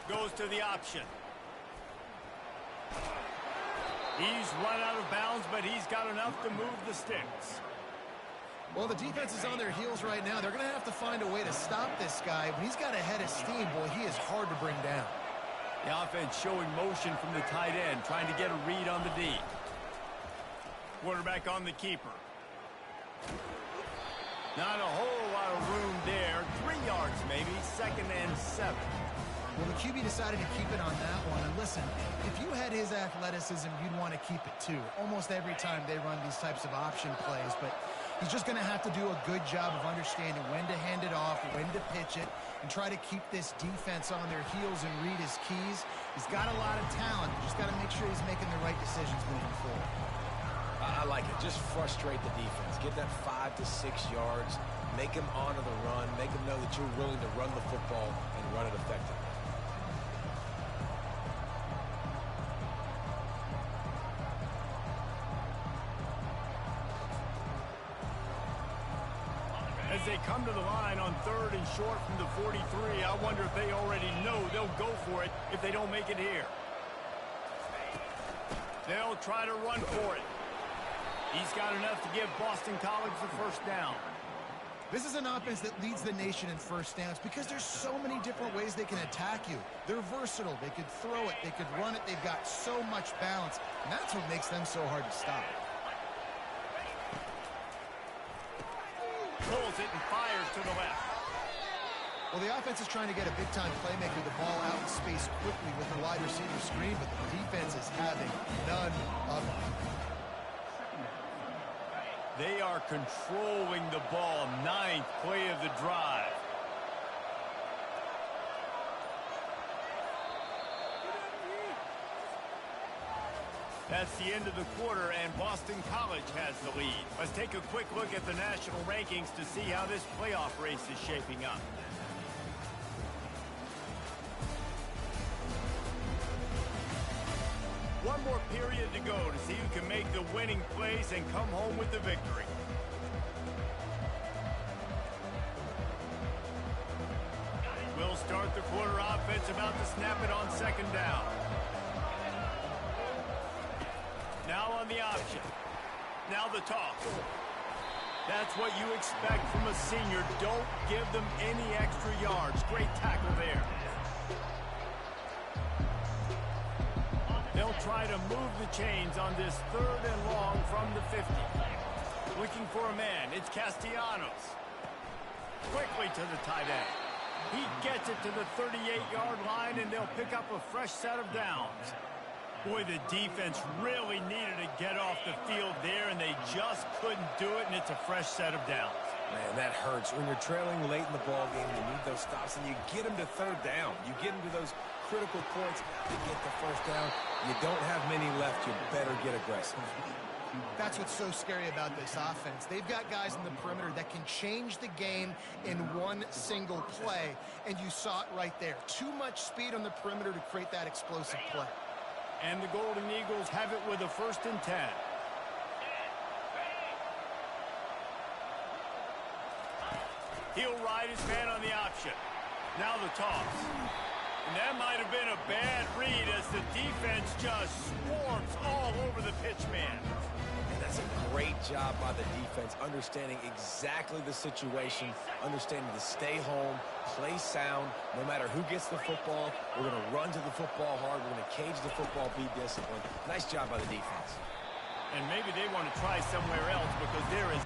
Goes to the option. He's run out of bounds, but he's got enough to move the sticks. Well, the defense is on their heels right now. They're going to have to find a way to stop this guy. When he's got a head of steam, boy, he is hard to bring down. The offense showing motion from the tight end, trying to get a read on the D. Quarterback on the keeper. Not a whole lot of room there. 3 yards maybe, 2nd and 7. Well, the QB decided to keep it on that one. And listen, if you had his athleticism, you'd want to keep it too. Almost every time they run these types of option plays. But he's just going to have to do a good job of understanding when to hand it off, when to pitch it, and try to keep this defense on their heels and read his keys. He's got a lot of talent. You just got to make sure he's making the right decisions moving forward. I like it. Just frustrate the defense. Get that 5 to 6 yards. Make them honor the run. Make them know that you're willing to run the football and run it effectively. As they come to the line on 3rd and short from the 43, I wonder if they already know they'll go for it if they don't make it here. They'll try to run for it. He's got enough to give Boston College the first down. This is an offense that leads the nation in first downs because there's so many different ways they can attack you. They're versatile. They could throw it. They could run it. They've got so much balance, and that's what makes them so hard to stop. Pulls it and fires to the left. Well, the offense is trying to get a big-time playmaker the ball out in space quickly with the wide receiver screen, but the defense is having none of it. They are controlling the ball. 9th play of the drive. That's the end of the quarter, and Boston College has the lead. Let's take a quick look at the national rankings to see how this playoff race is shaping up. One more period to go to see who can make the winning plays and come home with the victory. We'll start the quarter offense about to snap it on 2nd down. Now on the option. Now the toss. That's what you expect from a senior. Don't give them any extra yards. Great tackle there. They'll try to move the chains on this 3rd and long from the 50. Looking for a man. It's Castellanos. Quickly to the tight end. He gets it to the 38-yard line, and they'll pick up a fresh set of downs. Boy, the defense really needed to get off the field there, and they just couldn't do it, and it's a fresh set of downs. Man, that hurts. When you're trailing late in the ball game, you need those stops, and you get them to 3rd down. You get them to those critical points to get the first down. You don't have many left. You better get aggressive. That's what's so scary about this offense. They've got guys in the perimeter that can change the game in one single play, and you saw it right there. Too much speed on the perimeter to create that explosive play. And the Golden Eagles have it with a 1st and 10. He'll ride his man on the option. Now the toss. And that might have been a bad read as the defense just swarms all over the pitch man. And that's a great job by the defense, understanding exactly the situation, understanding to stay home, play sound. No matter who gets the football, we're going to run to the football hard. We're going to cage the football, be disciplined. Nice job by the defense. And maybe they want to try somewhere else because there is...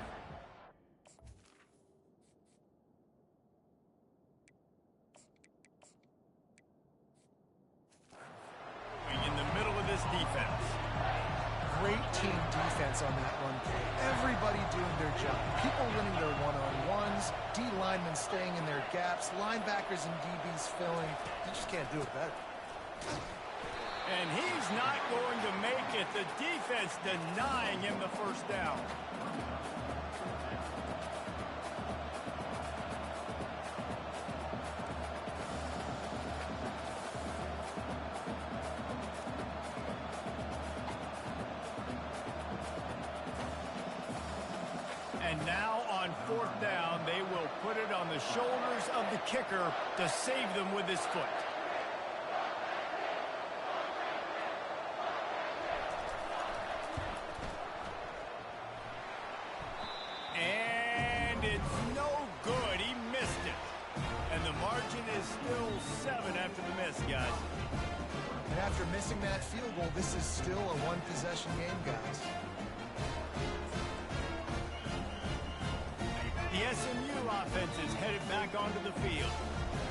in the middle of this defense. Great team defense on that run play. Everybody doing their job. People winning their one-on-ones, D linemen staying in their gaps, linebackers and DBs filling. You just can't do it better. And he's not going to make it. The defense denying him the first down. And now on fourth down, they will put it on the shoulders of the kicker to save them with his foot. And it's no good. He missed it. And the margin is still 7 after the miss, guys. And after missing that field goal, this is still a one-possession game, guys. The SMU offense is headed back onto the field.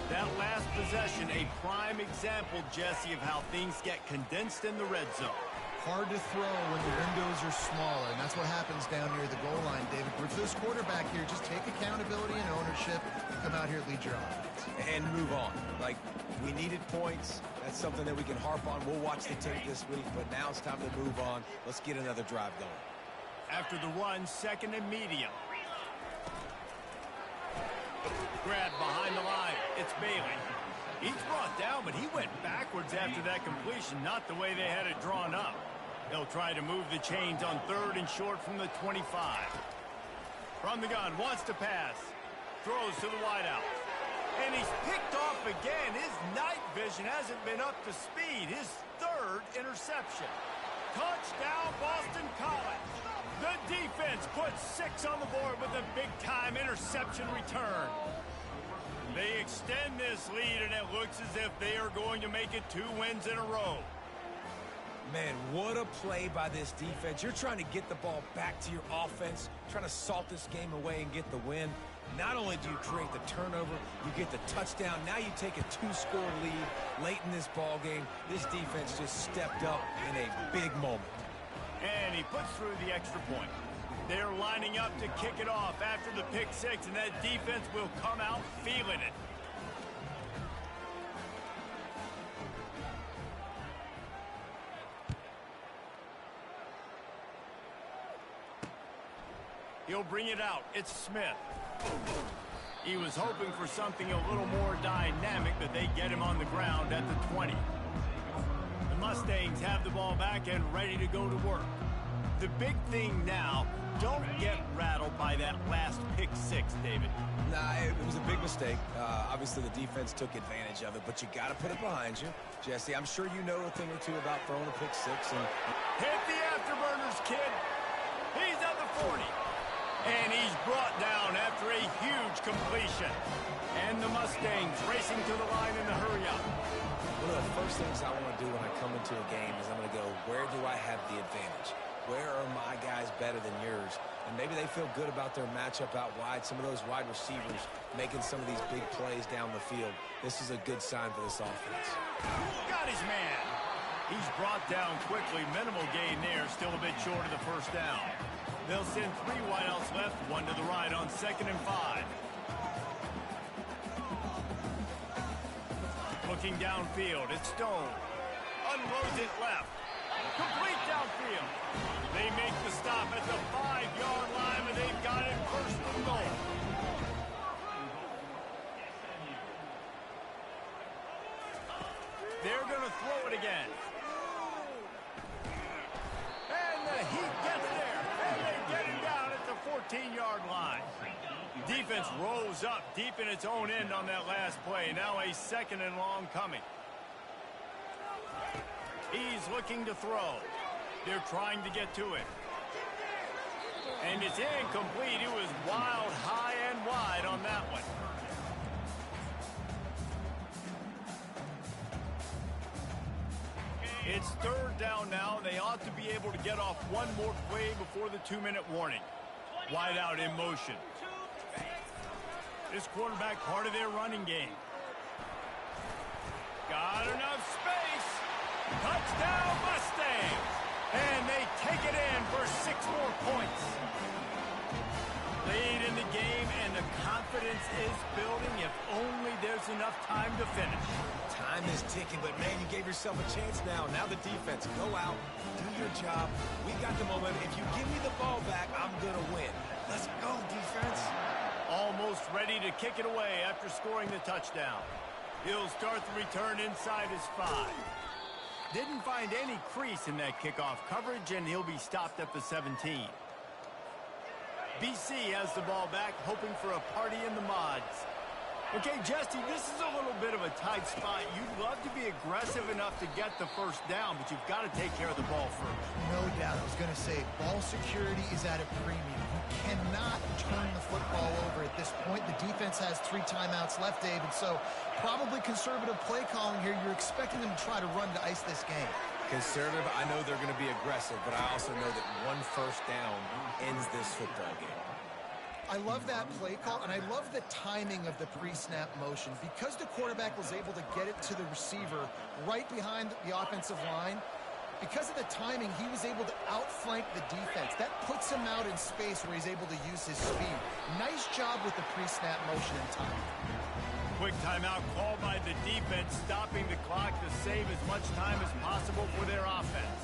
That last possession, a prime example, Jesse, of how things get condensed in the red zone. Hard to throw when the windows are smaller, and that's what happens down near the goal line, David. But for this quarterback here, just take accountability and ownership and come out here and lead your offense. And move on. Like, we needed points. That's something that we can harp on. We'll watch the tape this week, but now it's time to move on. Let's get another drive going. After the run, second and medium. Grab behind the line. It's Bailey. He's brought down, but he went backwards after that completion, not the way they had it drawn up. They'll try to move the chains on third and short from the 25. From the gun, wants to pass. Throws to the wideout. And he's picked off again. His night vision hasn't been up to speed. His third interception. Touchdown, Boston College. The defense puts 6 on the board with a big-time interception return. They extend this lead, and it looks as if they are going to make it 2 wins in a row. Man, what a play by this defense. You're trying to get the ball back to your offense, trying to salt this game away and get the win. Not only do you create the turnover, you get the touchdown. Now you take a 2-score lead late in this ball game. This defense just stepped up in a big moment. And he puts through the extra point. They're lining up to kick it off after the pick 6, and that defense will come out feeling it. He'll bring it out. It's Smith. He was hoping for something a little more dynamic, but they get him on the ground at the 20. The Mustangs have the ball back and ready to go to work. The big thing now, don't get rattled by that last pick 6, David. Nah, it was a big mistake. Obviously, the defense took advantage of it, but you got to put it behind you. Jesse, I'm sure you know a thing or two about throwing a pick 6. And hit the afterburners, kid. He's at the 40. And he's brought down after a huge completion. And the Mustangs racing to the line in the hurry-up. One of the first things I want to do when I come into a game is I'm going to go, where do I have the advantage? Where are my guys better than yours? And maybe they feel good about their matchup out wide. Some of those wide receivers making some of these big plays down the field. This is a good sign for this offense. Got his man. He's brought down quickly. Minimal gain there. Still a bit short of the first down. They'll send 3 wideouts left, 1 to the right on 2nd and 5. Looking downfield, it's Stone. Unloads it left. Complete downfield. They make the stop at the 5-yard line, and they've got it first and goal. They're going to throw it again. And the Heat gets there. And they get him down at the 14-yard line. Defense rose up deep in its own end on that last play. Now a 2nd and long coming. He's looking to throw. They're trying to get to it. And it's incomplete. It was wild, high and wide on that one. It's 3rd down now. They ought to be able to get off one more play before the 2-minute warning. Wide out in motion. This quarterback part of their running game. Got enough space. Touchdown Mustangs. And they take it in for 6 more points. Lead in the game, and the confidence is building if only there's enough time to finish. Time is ticking, but man, you gave yourself a chance now. Now the defense, go out, do your job. We got the momentum. If you give me the ball back, I'm going to win. Let's go, defense. Almost ready to kick it away after scoring the touchdown. He'll start the return inside his 5. Didn't find any crease in that kickoff coverage, and he'll be stopped at the 17. BC has the ball back, hoping for a party in the mods. Okay, Jesse, this is a little bit of a tight spot. You'd love to be aggressive enough to get the 1st down, but you've got to take care of the ball first. No doubt. I was going to say, ball security is at a premium. You cannot turn the football over at this point. The defense has 3 timeouts left, David, so probably conservative play calling here. You're expecting them to try to run to ice this game. Conservative, I know they're going to be aggressive, but I also know that 1 1st down ends this football game. I love that play call, and I love the timing of the pre-snap motion. Because the quarterback was able to get it to the receiver right behind the offensive line, because of the timing, he was able to outflank the defense. That puts him out in space where he's able to use his speed. Nice job with the pre-snap motion and timing. Quick timeout called by the defense, stopping the clock to save as much time as possible for their offense.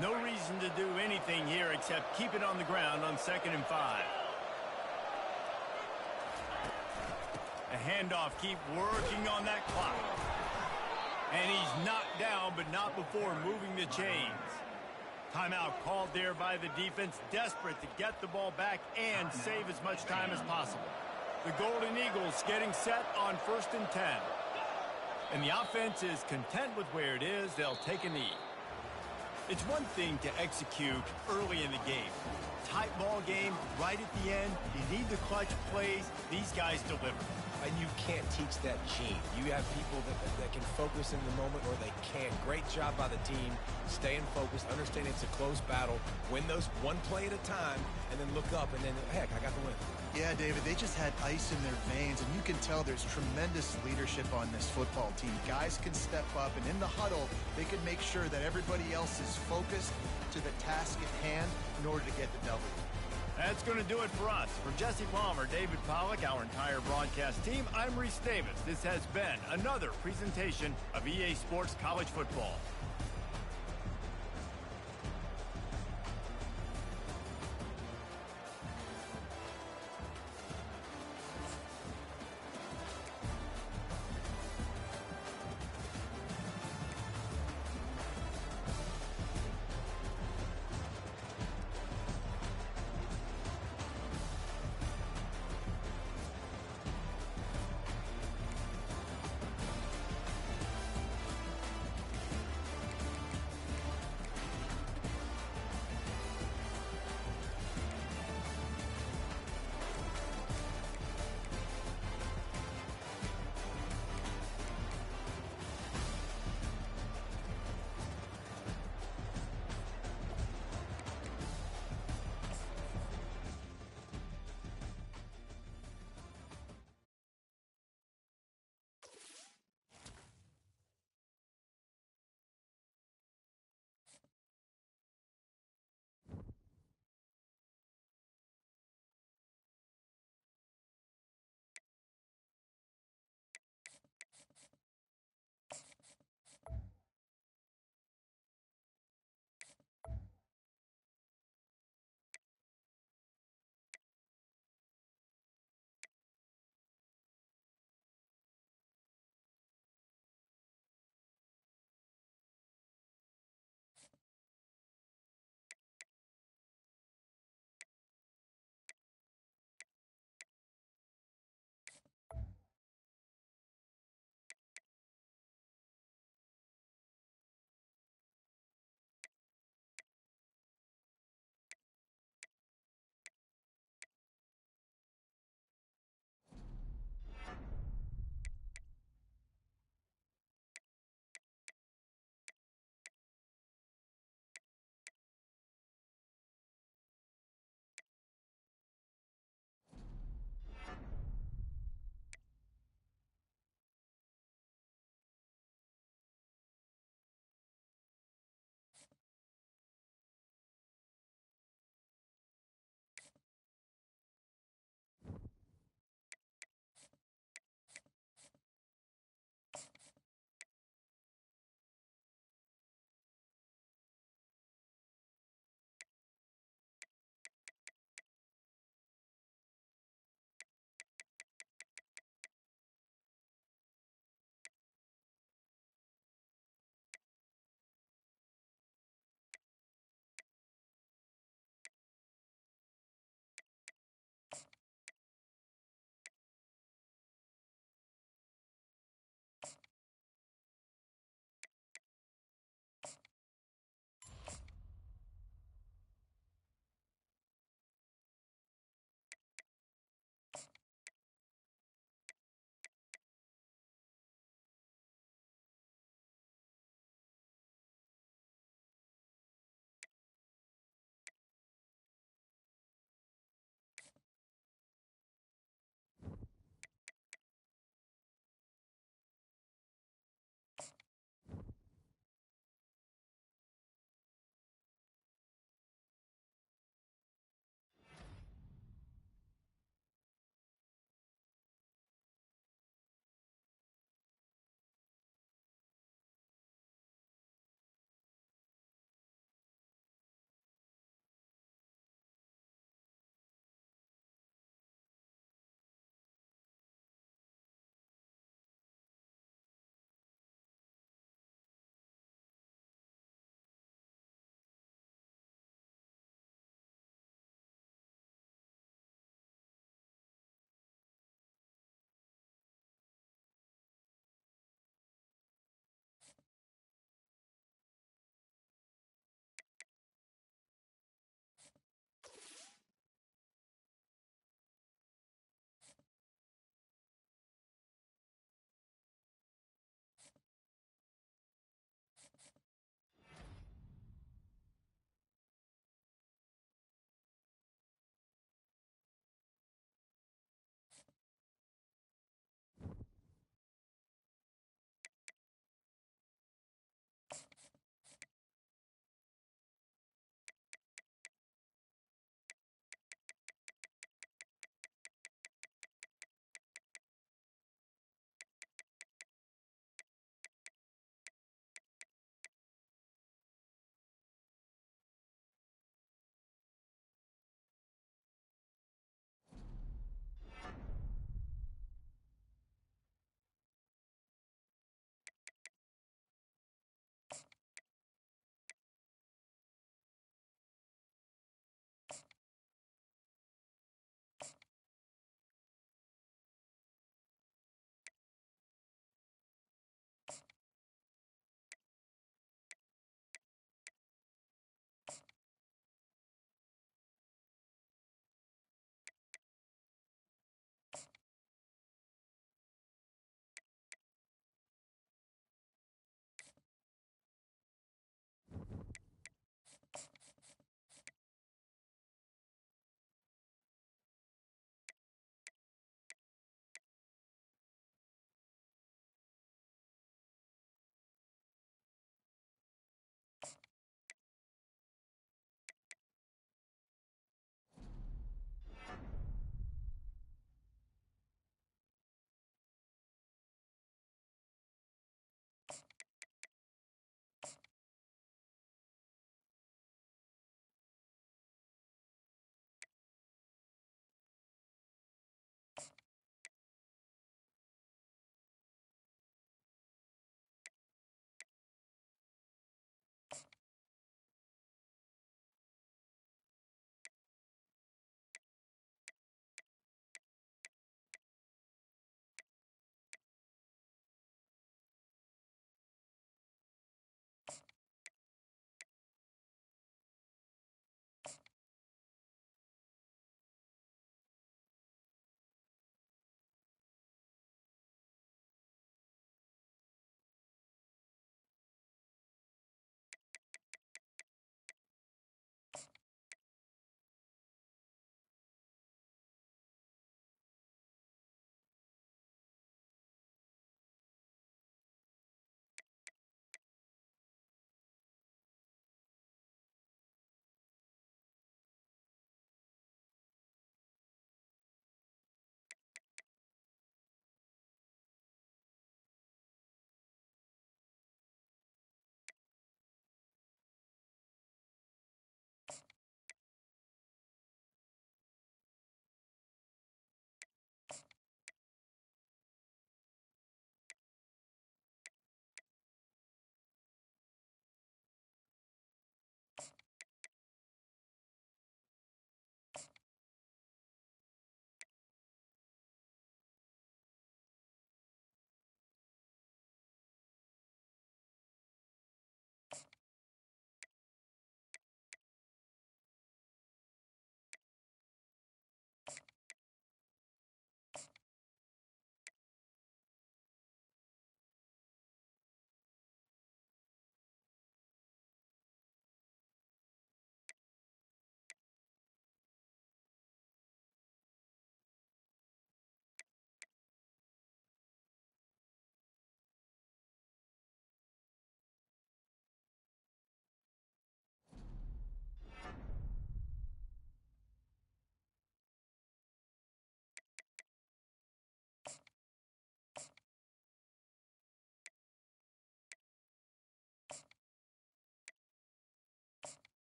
No reason to do anything here except keep it on the ground on 2nd and 5. A handoff, keep working on that clock. And he's knocked down, but not before moving the chains. Timeout called there by the defense, desperate to get the ball back and save as much time as possible. The Golden Eagles getting set on 1st and 10. And the offense is content with where it is. They'll take a knee. It's one thing to execute early in the game. Tight ball game, right at the end. You need the clutch plays. These guys deliver. And you can't teach that gene. You have people that can focus in the moment or they can't. Great job by the team, staying focused, understanding it's a close battle, win those 1 play at a time, and then look up, and then, heck, I got the win. Yeah, David, they just had ice in their veins, and you can tell there's tremendous leadership on this football team. Guys can step up, and in the huddle, they can make sure that everybody else is focused to the task at hand in order to get the W. That's going to do it for us. For Jesse Palmer, David Pollack, our entire broadcast team, I'm Reese Davis. This has been another presentation of EA Sports College Football.